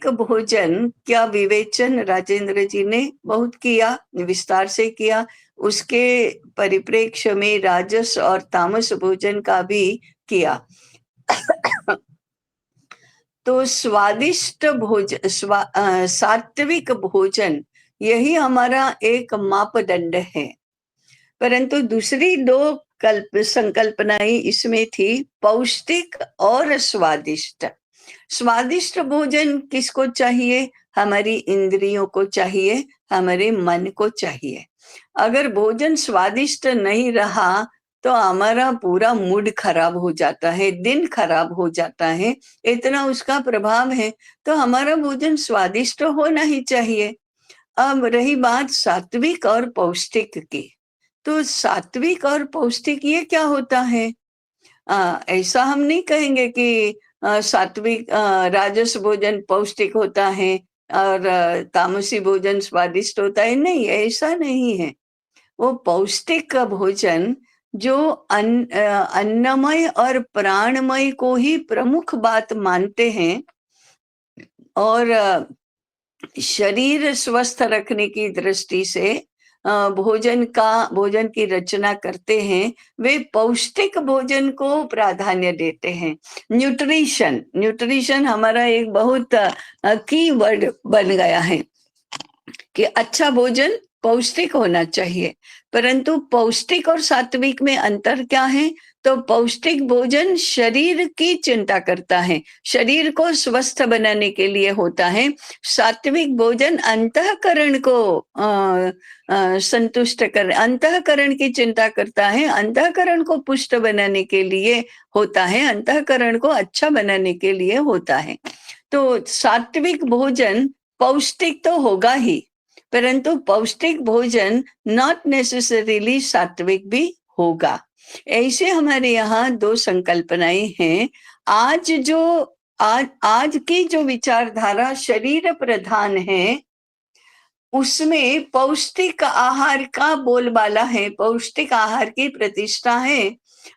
पौष्टिक भोजन क्या विवेचन राजेंद्र जी ने बहुत किया, विस्तार से किया। उसके परिप्रेक्ष्य में राजस और तामस भोजन का भी किया। तो स्वादिष्ट भोजन, सात्विक भोजन, यही हमारा एक मापदंड है। परंतु दूसरी दो संकल्पनाएं इसमें थी, पौष्टिक और स्वादिष्ट। स्वादिष्ट भोजन किसको चाहिए? हमारी इंद्रियों को चाहिए, हमारे मन को चाहिए। अगर भोजन स्वादिष्ट नहीं रहा तो हमारा पूरा मूड खराब हो जाता है, दिन खराब हो जाता है, इतना उसका प्रभाव है। तो हमारा भोजन स्वादिष्ट होना ही चाहिए। अब रही बात सात्विक और पौष्टिक की, तो सात्विक और पौष्टिक ये क्या होता है? ऐसा हम नहीं कहेंगे कि सात्विक राजस भोजन पौष्टिक होता है और तामसी भोजन स्वादिष्ट होता है, नहीं, ऐसा नहीं है। वो पौष्टिक भोजन जो अन्नमय और प्राणमय को ही प्रमुख बात मानते हैं और शरीर स्वस्थ रखने की दृष्टि से भोजन की रचना करते हैं, वे पौष्टिक भोजन को प्राधान्य देते हैं। न्यूट्रिशन हमारा एक बहुत की वर्ड बन गया है कि अच्छा भोजन पौष्टिक होना चाहिए। परंतु पौष्टिक और सात्विक में अंतर क्या है? तो पौष्टिक भोजन शरीर की चिंता करता है, शरीर को स्वस्थ बनाने के लिए होता है। सात्विक भोजन अंतःकरण को संतुष्ट कर, अंतःकरण की चिंता करता है, अंतःकरण को पुष्ट बनाने के लिए होता है, अंतःकरण को अच्छा बनाने के लिए होता है। तो सात्विक भोजन पौष्टिक तो होगा ही, परंतु पौष्टिक भोजन नॉट नेसेसरीली सात्विक भी होगा। ऐसे हमारे यहाँ दो संकल्पनाएं हैं। आज की जो विचारधारा शरीर प्रधान है, उसमें पौष्टिक आहार का बोलबाला है, पौष्टिक आहार की प्रतिष्ठा है।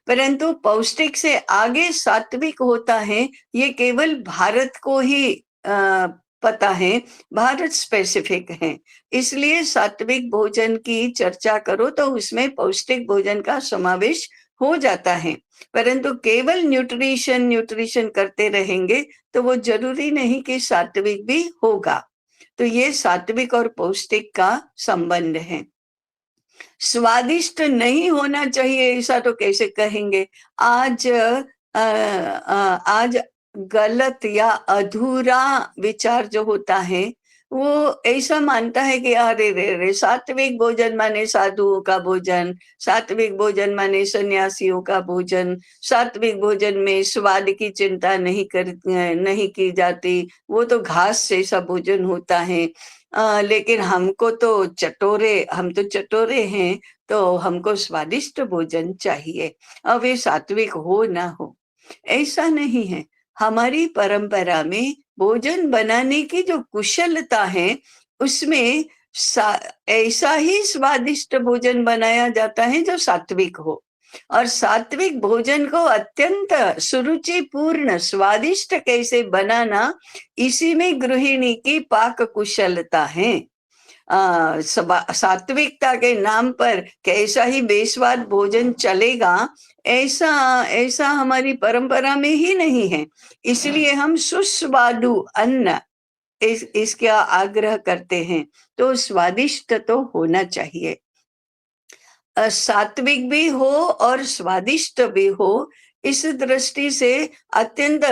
परंतु पौष्टिक से आगे सात्विक होता है, ये केवल भारत को ही पता है, भारत स्पेसिफिक है। इसलिए सात्विक भोजन की चर्चा करो तो उसमें पौष्टिक भोजन का समावेश हो जाता है। परंतु केवल न्यूट्रिशन करते रहेंगे तो वो जरूरी नहीं कि सात्विक भी होगा। तो ये सात्विक और पौष्टिक का संबंध है। स्वादिष्ट नहीं होना चाहिए ऐसा तो कैसे कहेंगे? आज गलत या अधूरा विचार जो होता है, वो ऐसा मानता है कि अरे रे रे, सात्विक भोजन माने साधुओं का भोजन, सात्विक भोजन माने सन्यासियों का भोजन, सात्विक भोजन में स्वाद की चिंता नहीं की जाती, वो तो घास जैसा भोजन होता है। लेकिन हम तो चटोरे हैं, तो हमको स्वादिष्ट भोजन चाहिए, अब ये सात्विक हो ना हो, ऐसा नहीं है। हमारी परंपरा में भोजन बनाने की जो कुशलता है, उसमें ऐसा ही स्वादिष्ट भोजन बनाया जाता है जो सात्विक हो। और सात्विक भोजन को अत्यंत सुरुचिपूर्ण स्वादिष्ट कैसे बनाना, इसी में गृहिणी की पाक कुशलता है। सात्विकता के नाम पर कैसा ही बेस्वाद भोजन चलेगा, ऐसा ऐसा हमारी परंपरा में ही नहीं है। इसलिए हम सुस्वादु अन्न इसका आग्रह करते हैं। तो स्वादिष्ट तो होना चाहिए, सात्विक भी हो और स्वादिष्ट भी हो। इस दृष्टि से अत्यंत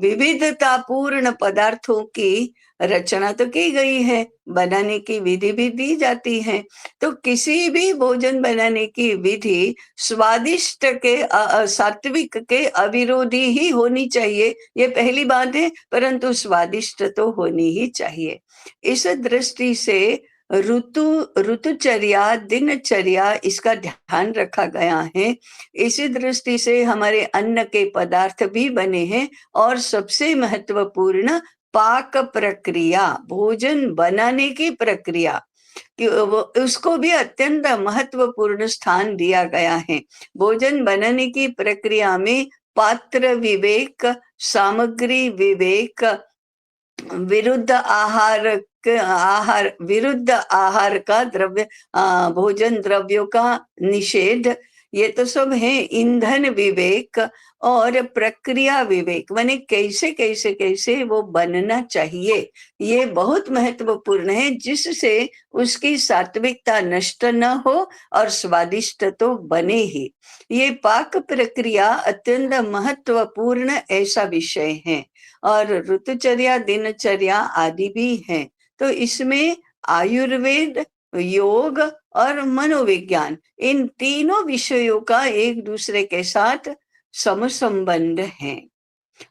विविधतापूर्ण पदार्थों की रचना तो की गई है, बनाने की विधि भी दी जाती है। तो किसी भी भोजन बनाने की विधि स्वादिष्ट के सात्विक के अविरोधी ही होनी चाहिए, ये पहली बात है। परंतु स्वादिष्ट तो होनी ही चाहिए। इस दृष्टि से ऋतुचर्या, दिनचर्या, इसका ध्यान रखा गया है। इसी दृष्टि से हमारे अन्न के पदार्थ भी बने हैं। और सबसे महत्वपूर्ण पाक प्रक्रिया, भोजन बनाने की प्रक्रिया, कि उसको भी अत्यंत महत्वपूर्ण स्थान दिया गया है। भोजन बनाने की प्रक्रिया में पात्र विवेक, सामग्री विवेक, विरुद्ध विरुद्ध आहार का द्रव्य, भोजन द्रव्यों का निषेध, ये तो सब है ईंधन विवेक और प्रक्रिया विवेक, माने कैसे कैसे कैसे वो बनना चाहिए, ये बहुत महत्वपूर्ण है, जिससे उसकी सात्विकता नष्ट न हो और स्वादिष्ट तो बने ही। ये पाक प्रक्रिया अत्यंत महत्वपूर्ण ऐसा विषय है, और ऋतुचर्या दिनचर्या आदि भी हैं। तो इसमें आयुर्वेद, योग और मनोविज्ञान, इन तीनों विषयों का एक दूसरे के साथ समसंबंध है।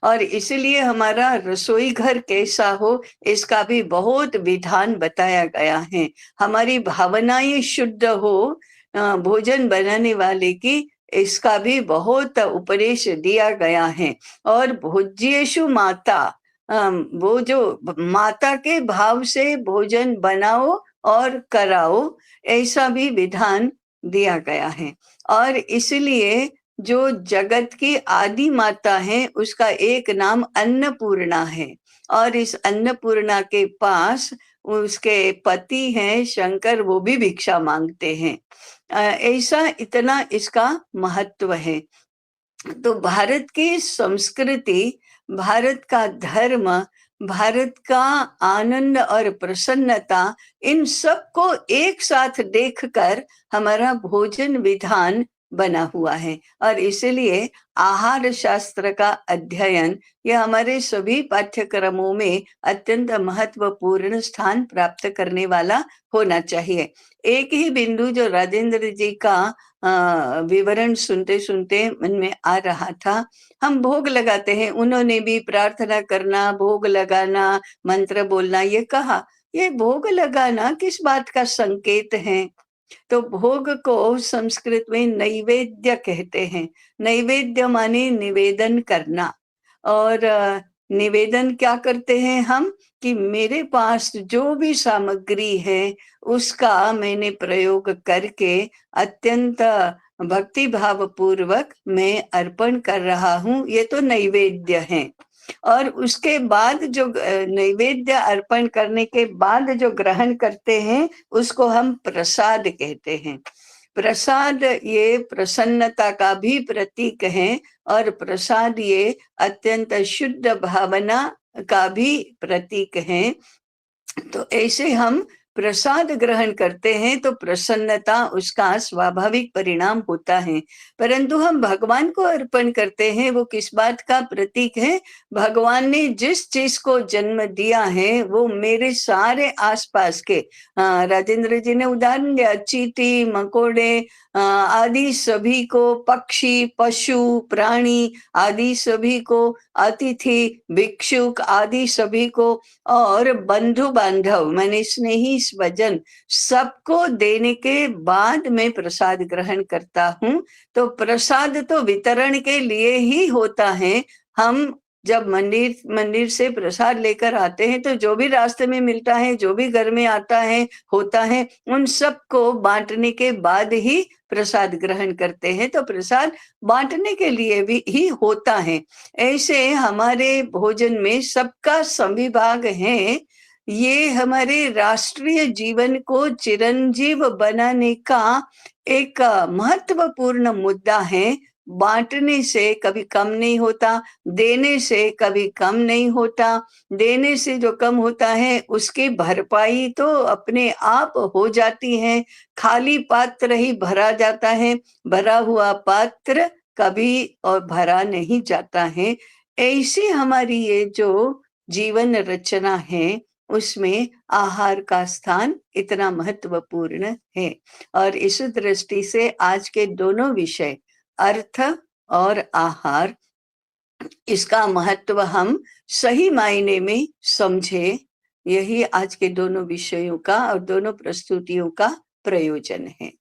और इसलिए हमारा रसोई घर कैसा हो, इसका भी बहुत विधान बताया गया है। हमारी भावनाएं शुद्ध हो भोजन बनाने वाले की, इसका भी बहुत उपदेश दिया गया है। और भोज्येषु माता, वो जो माता के भाव से भोजन बनाओ और कराओ, ऐसा भी विधान दिया गया है। और इसलिए जो जगत की आदि माता है, उसका एक नाम अन्नपूर्णा है, और इस अन्नपूर्णा के पास उसके पति हैं शंकर, वो भी भिक्षा मांगते हैं। ऐसा इतना इसका महत्व है। तो भारत की संस्कृति, भारत का धर्म, भारत का आनंद और प्रसन्नता, इन सबको एक साथ देखकर हमारा भोजन विधान बना हुआ है। और इसलिए आहार शास्त्र का अध्ययन यह हमारे सभी पाठ्यक्रमों में अत्यंत महत्वपूर्ण स्थान प्राप्त करने वाला होना चाहिए। एक ही बिंदु जो राजेंद्र जी का विवरण सुनते सुनते मन में आ रहा था, हम भोग लगाते हैं, उन्होंने भी प्रार्थना करना, भोग लगाना, मंत्र बोलना ये कहा। ये भोग लगाना किस बात का संकेत है? तो भोग को संस्कृत में नैवेद्य कहते हैं। नैवेद्य माने निवेदन करना। और निवेदन क्या करते हैं हम, कि मेरे पास जो भी सामग्री है उसका मैंने प्रयोग करके अत्यंत भक्ति भाव पूर्वक मैं अर्पण कर रहा हूँ, ये तो नैवेद्य है। और उसके बाद जो नैवेद्य अर्पण करने के बाद जो ग्रहण करते हैं, उसको हम प्रसाद कहते हैं। प्रसाद ये प्रसन्नता का भी प्रतीक है, और प्रसाद ये अत्यंत शुद्ध भावना का भी प्रतीक है। तो ऐसे हम प्रसाद ग्रहण करते हैं तो प्रसन्नता उसका स्वाभाविक परिणाम होता है। परंतु हम भगवान को अर्पण करते हैं, वो किस बात का प्रतीक है? भगवान ने जिस चीज को जन्म दिया है वो मेरे सारे आसपास के, राजेंद्र जी ने उदाहरण दिया, चींटी मकोड़े आदि सभी को, पक्षी पशु प्राणी आदि सभी को, अतिथि भिक्षुक आदि सभी को, और बंधु बांधव मैंने स्नेही स्वजन, सबको देने के बाद मैं प्रसाद ग्रहण करता हूँ। तो प्रसाद तो वितरण के लिए ही होता है। हम जब मंदिर से प्रसाद लेकर आते हैं, तो जो भी रास्ते में मिलता है, जो भी घर में आता है होता है, उन सबको बांटने के बाद ही प्रसाद ग्रहण करते हैं। तो प्रसाद बांटने के लिए भी ही होता है। ऐसे हमारे भोजन में सबका संविभाग है। ये हमारे राष्ट्रीय जीवन को चिरंजीव बनाने का एक महत्वपूर्ण मुद्दा है। बांटने से कभी कम नहीं होता, देने से कभी कम नहीं होता। देने से जो कम होता है उसकी भरपाई तो अपने आप हो जाती है। खाली पात्र ही भरा जाता है, भरा हुआ पात्र कभी और भरा नहीं जाता है। ऐसी हमारी ये जो जीवन रचना है, उसमें आहार का स्थान इतना महत्वपूर्ण है। और इस दृष्टि से आज के दोनों विषय, अर्थ और आहार, इसका महत्व हम सही मायने में समझे, यही आज के दोनों विषयों का और दोनों प्रस्तुतियों का प्रयोजन है।